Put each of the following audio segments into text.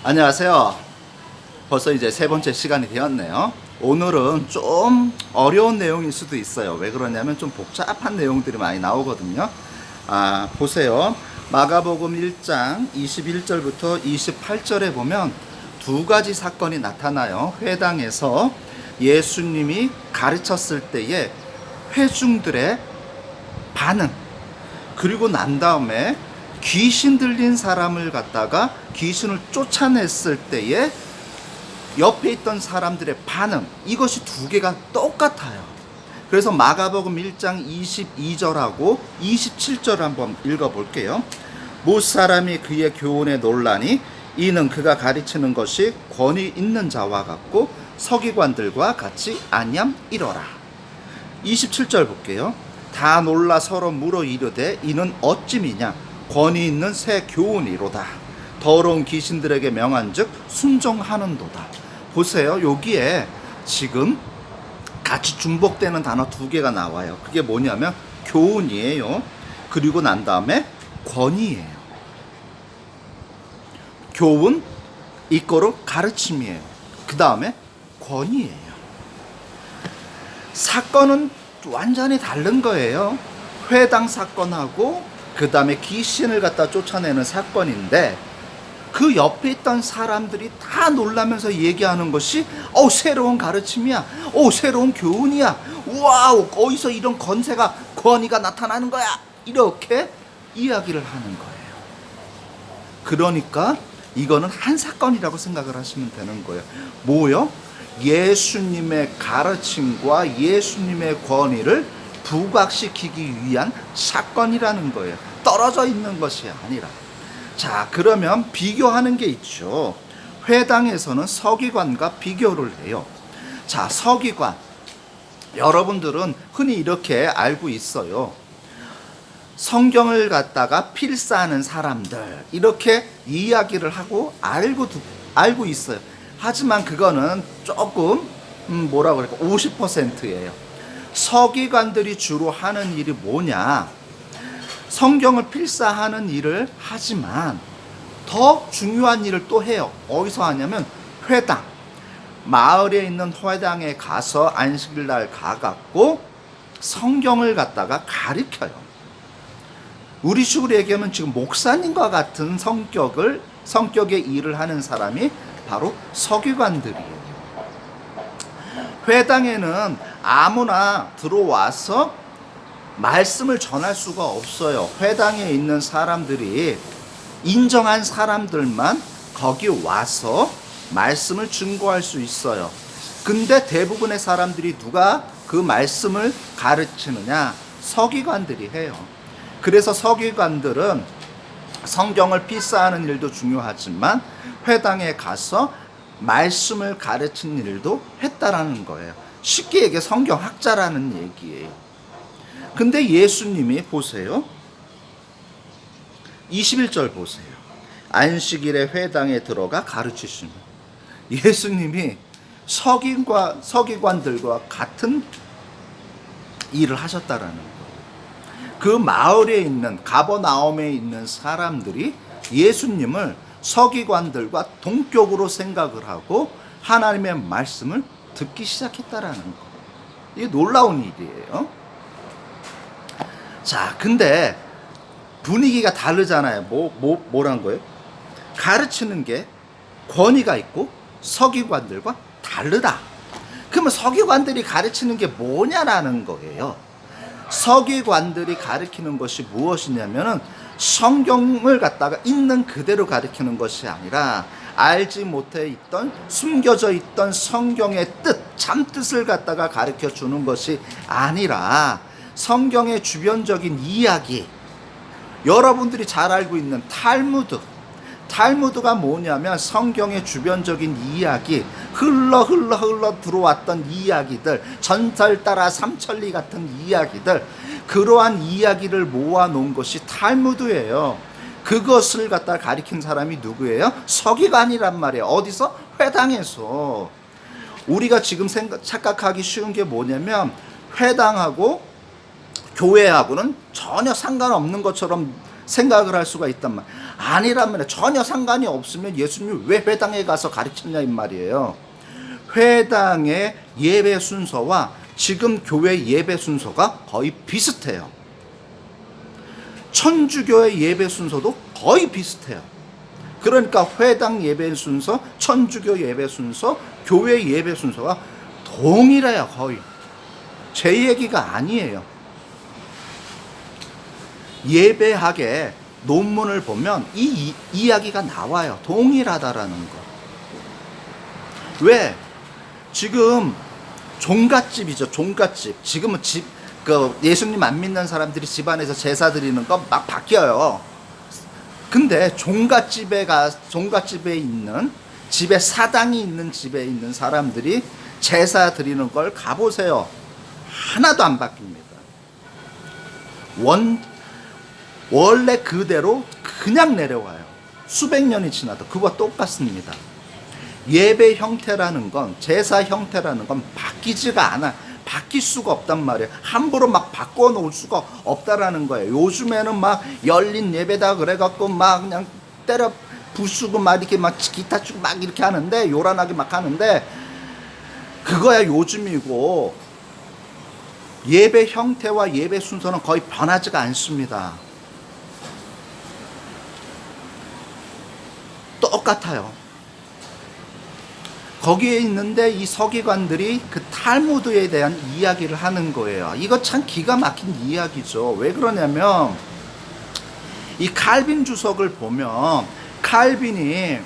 안녕하세요. 벌써 이제 세 번째 시간이 되었네요. 오늘은 좀 어려운 내용일 수도 있어요. 왜 그러냐면 좀 복잡한 내용들이 많이 나오거든요. 보세요. 마가복음 1장 21절부터 28절에 보면 두 가지 사건이 나타나요. 회당에서 예수님이 가르쳤을 때의 회중들의 반응, 그리고 난 다음에 귀신 들린 사람을 갖다가 귀신을 쫓아냈을 때에 옆에 있던 사람들의 반응, 이것이 두 개가 똑같아요. 그래서 마가복음 1장 22절하고 27절 한번 읽어볼게요. 무사람이 그의 교훈에 놀라니 이는 그가 가르치는 것이 권위 있는 자와 같고 서기관들과 같이 아니함이러라. 27절 볼게요. 다 놀라 서로 물어 이르되 이는 어찌미냐 권위 있는 새 교훈이로다. 더러운 귀신들에게 명한즉 순종하는도다. 보세요. 여기에 지금 같이 중복되는 단어 두 개가 나와요. 그게 뭐냐면 교훈이에요. 그리고 난 다음에 권위예요. 교훈 이거로 가르침이에요. 그 다음에 권위예요. 사건은 완전히 다른 거예요. 회당 사건하고 그 다음에 귀신을 갖다 쫓아내는 사건인데, 그 옆에 있던 사람들이 다 놀라면서 얘기하는 것이 새로운 가르침이야, 새로운 교훈이야, 와우, 어디서 이런 권위가 나타나는 거야, 이렇게 이야기를 하는 거예요. 그러니까 이거는 한 사건이라고 생각을 하시면 되는 거예요. 뭐요? 예수님의 가르침과 예수님의 권위를 부각시키기 위한 사건이라는 거예요. 떨어져 있는 것이 아니라. 자, 그러면 비교하는 게 있죠. 회당에서는 서기관과 비교를 해요. 자, 서기관, 여러분들은 흔히 이렇게 알고 있어요. 성경을 갖다가 필사하는 사람들, 이렇게 이야기를 하고 알고 있어요. 하지만 그거는 조금 뭐라 그럴까, 50%예요. 서기관들이 주로 하는 일이 뭐냐? 성경을 필사하는 일을 하지만 더 중요한 일을 또 해요. 어디서 하냐면 회당, 마을에 있는 회당에 가서 안식일날 가갖고 성경을 갖다가 가르쳐요. 우리 식으로 얘기하면 지금 목사님과 같은 성격의 일을 하는 사람이 바로 서기관들이에요. 회당에는 아무나 들어와서 말씀을 전할 수가 없어요. 회당에 있는 사람들이, 인정한 사람들만 거기 와서 말씀을 증거할 수 있어요. 근데 대부분의 사람들이 누가 그 말씀을 가르치느냐? 서기관들이 해요. 그래서 서기관들은 성경을 필사하는 일도 중요하지만 회당에 가서 말씀을 가르치는 일도 했다라는 거예요. 쉽게 얘기해 성경학자라는 얘기예요. 근데 예수님이 보세요. 21절 보세요. 안식일에 회당에 들어가 가르치시는, 예수님이 서기관들과 같은 일을 하셨다라는 거예요. 그 마을에 있는, 가버나움에 있는 사람들이 예수님을 서기관들과 동격으로 생각을 하고 하나님의 말씀을 듣기 시작했다라는 거예요. 이게 놀라운 일이에요. 자, 근데 분위기가 다르잖아요. 뭐란 거예요? 가르치는 게 권위가 있고 서기관들과 다르다. 그러면 서기관들이 가르치는 게 뭐냐라는 거예요. 서기관들이 가르치는 것이 무엇이냐면은 성경을 갖다가 있는 그대로 가르치는 것이 아니라 알지 못해 있던, 숨겨져 있던 성경의 뜻, 참뜻을 갖다가 가르쳐 주는 것이 아니라 성경의 주변적인 이야기, 여러분들이 잘 알고 있는 탈무드가 뭐냐면 성경의 주변적인 이야기, 흘러 들어왔던 이야기들, 전설 따라 삼천리 같은 이야기들, 그러한 이야기를 모아놓은 것이 탈무드예요. 그것을 갖다 가리킨 사람이 누구예요? 서기관이란 말이에요. 어디서? 회당에서. 우리가 지금 착각하기 쉬운 게 뭐냐면 회당하고 교회하고는 전혀 상관없는 것처럼 생각을 할 수가 있단 말이에요. 아니란 말이에요. 전혀 상관이 없으면 예수님이 왜 회당에 가서 가르쳤냐 이 말이에요. 회당의 예배 순서와 지금 교회 예배 순서가 거의 비슷해요. 천주교의 예배 순서도 거의 비슷해요. 그러니까 회당 예배 순서, 천주교 예배 순서, 교회 예배 순서가 동일해요. 거의. 제 얘기가 아니에요. 예배학의 논문을 보면 이 이야기가 나와요. 동일하다라는 거. 왜? 지금 종갓집이죠. 종갓집. 지금은 예수님 안 믿는 사람들이 집안에서 제사 드리는 거 막 바뀌어요. 근데 종갓집에 있는, 집에 사당이 있는 집에 있는 사람들이 제사 드리는 걸 가보세요. 하나도 안 바뀝니다. 원래 그대로 그냥 내려와요. 수백 년이 지나도 그와 똑같습니다. 예배 형태라는 건, 제사 형태라는 건 바뀌지가 않아. 바뀔 수가 없단 말이에요. 함부로 막 바꿔 놓을 수가 없다라는 거예요. 요즘에는 막 열린 예배다 그래갖고 막 그냥 때려 부수고 막 이렇게 막 기타 치고 막 이렇게 하는데, 요란하게 막 하는데, 그거야 요즘이고, 예배 형태와 예배 순서는 거의 변하지가 않습니다. 똑같아요. 거기에 있는데 이 서기관들이 그 탈무드에 대한 이야기를 하는 거예요. 이거 참 기가 막힌 이야기죠. 왜 그러냐면 이 칼빈 주석을 보면 칼빈이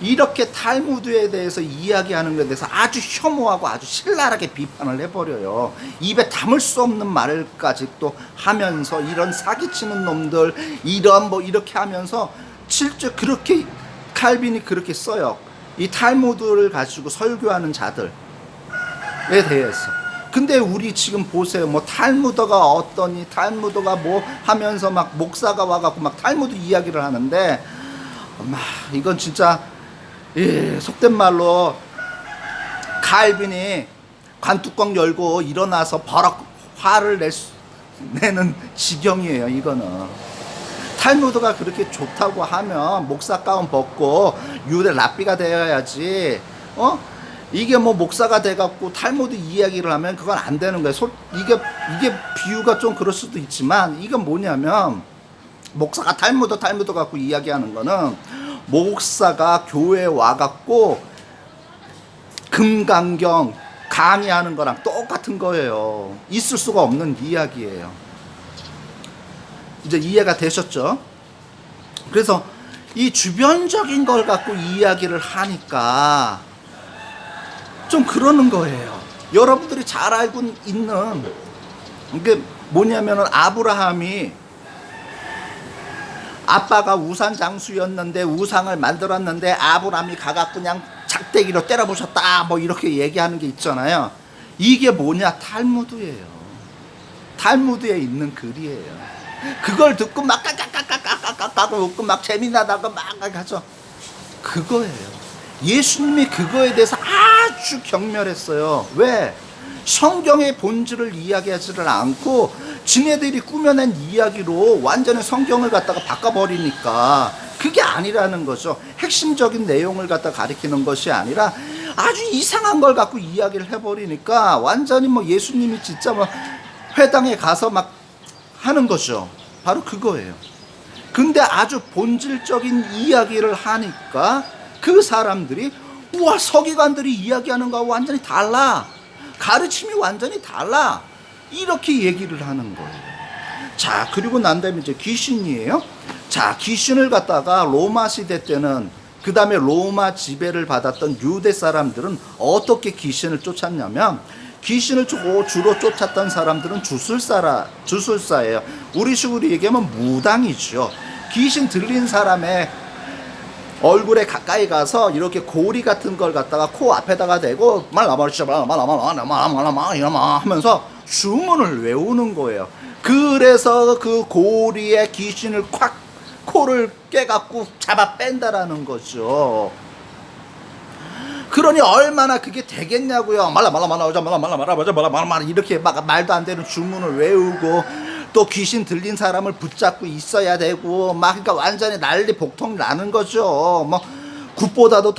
이렇게 탈무드에 대해서 이야기하는 것에 대해서 아주 혐오하고 아주 신랄하게 비판을 해버려요. 입에 담을 수 없는 말까지 또 하면서, 이런 사기치는 놈들, 이런 뭐 이렇게 하면서 실제 그렇게 칼빈이 그렇게 써요. 이 탈무드를 가지고 설교하는 자들에 대해서. 근데 우리 지금 보세요. 뭐 탈무드가 어떠니, 탈무드가 뭐 하면서 막 목사가 와갖고 막 탈무드 이야기를 하는데, 막 이건 진짜 속된 말로 칼빈이 관뚜껑 열고 일어나서 버럭 화를 내는 지경이에요. 이거는. 탈무드가 그렇게 좋다고 하면 목사 가운 벗고 유대 랍비가 되어야지. 이게 뭐 목사가 돼갖고 탈무드 이야기를 하면 그건 안 되는 거예요. 이게 비유가 좀 그럴 수도 있지만, 이건 뭐냐면 목사가 탈무드 갖고 이야기하는 거는, 목사가 교회에 와갖고 금강경 강의하는 거랑 똑같은 거예요. 있을 수가 없는 이야기예요. 이제 이해가 되셨죠? 그래서 이 주변적인 걸 갖고 이야기를 하니까 좀 그러는 거예요. 여러분들이 잘 알고 있는 게 뭐냐면은, 아브라함이 아빠가 우상 장수였는데 우상을 만들었는데 아브라함이 가갖고 그냥 작대기로 때려부셨다, 뭐 이렇게 얘기하는 게 있잖아요. 이게 뭐냐? 탈무드예요. 탈무드에 있는 글이에요. 그걸 듣고 막 까까까까까까까 웃고 막 재미나다고 막 하죠. 그거예요. 예수님이 그거에 대해서 아주 경멸했어요. 왜? 성경의 본질을 이야기하지를 않고 지네들이 꾸며낸 이야기로 완전히 성경을 갖다가 바꿔버리니까 그게 아니라는 거죠. 핵심적인 내용을 갖다 가리키는 것이 아니라 아주 이상한 걸 갖고 이야기를 해버리니까 완전히 뭐 예수님이 진짜 뭐 회당에 가서 막 하는 거죠. 바로 그거예요. 근데 아주 본질적인 이야기를 하니까 그 사람들이, 우와, 서기관들이 이야기하는 거하고 완전히 달라, 가르침이 완전히 달라, 이렇게 얘기를 하는 거예요. 자, 그리고 난 다음에 이제 귀신이에요. 자, 귀신을 갖다가 로마 시대 때는, 그 다음에 로마 지배를 받았던 유대 사람들은 어떻게 귀신을 쫓았냐면, 귀신을 주로 쫓았던 사람들은 주술사예요. 우리 식으로 얘기하면 무당이죠. 귀신 들린 사람의 얼굴에 가까이 가서 이렇게 고리 같은 걸 갖다가 코 앞에다가 대고 하면서 주문을 외우는 거예요. 그래서 그 고리에 귀신을 콱 코를 깨갖고 잡아 뺀다라는 거죠. 그러니 얼마나 그게 되겠냐고요. 말라 이렇게 막 말도 안 되는 주문을 외우고 또 귀신 들린 사람을 붙잡고 있어야 되고 막 그러니까 완전히 난리 복통 나는 거죠. 뭐 굿보다도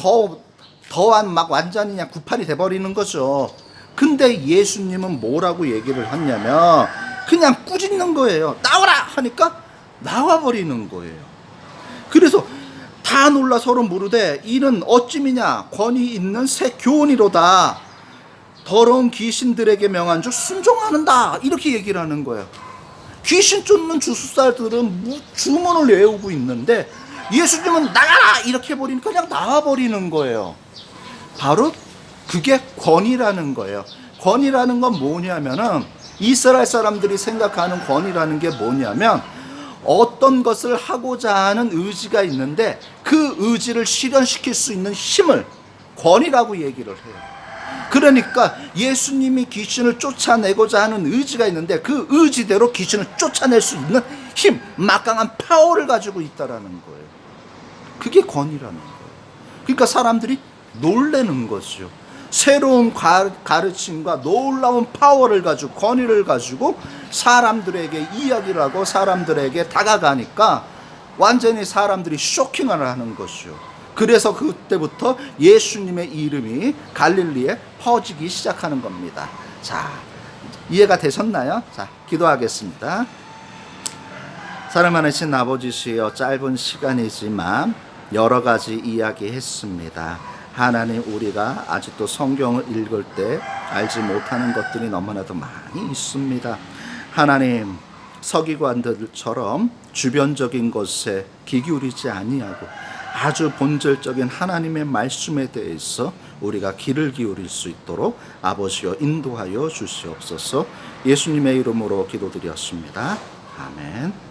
더한 막 완전히 그냥 굿판이 돼버리는 거죠. 근데 예수님은 뭐라고 얘기를 했냐면 그냥 꾸짖는 거예요. 나와라 하니까 나와버리는 거예요. 그래서 다 놀라 서로 물으되 이는 어찌미냐 권위 있는 새 교훈이로다. 더러운 귀신들에게 명한 줄 순종하는다. 이렇게 얘기를 하는 거예요. 귀신 쫓는 주술사들은 주문을 외우고 있는데 예수님은 나가라 이렇게 해버리니까 그냥 나와버리는 거예요. 바로 그게 권위라는 거예요. 권위라는 건 뭐냐면은 이스라엘 사람들이 생각하는 권위라는 게 뭐냐면 어떤 것을 하고자 하는 의지가 있는데 그 의지를 실현시킬 수 있는 힘을 권위라고 얘기를 해요. 그러니까 예수님이 귀신을 쫓아내고자 하는 의지가 있는데 그 의지대로 귀신을 쫓아낼 수 있는 힘, 막강한 파워를 가지고 있다라는 거예요. 그게 권위라는 거예요. 그러니까 사람들이 놀라는 거죠. 새로운 가르침과 놀라운 파워를 가지고 권위를 가지고 사람들에게 이야기를 하고 사람들에게 다가가니까 완전히 사람들이 쇼킹을 하는 것이죠. 그래서 그때부터 예수님의 이름이 갈릴리에 퍼지기 시작하는 겁니다. 자, 이해가 되셨나요? 자, 기도하겠습니다. 사랑 많으신 아버지시여, 짧은 시간이지만 여러 가지 이야기했습니다. 하나님, 우리가 아직도 성경을 읽을 때 알지 못하는 것들이 너무나도 많이 있습니다. 하나님, 서기관들처럼 주변적인 것에 귀 기울이지 아니하고 아주 본질적인 하나님의 말씀에 대해서 우리가 귀를 기울일 수 있도록 아버지여 인도하여 주시옵소서. 예수님의 이름으로 기도드렸습니다. 아멘.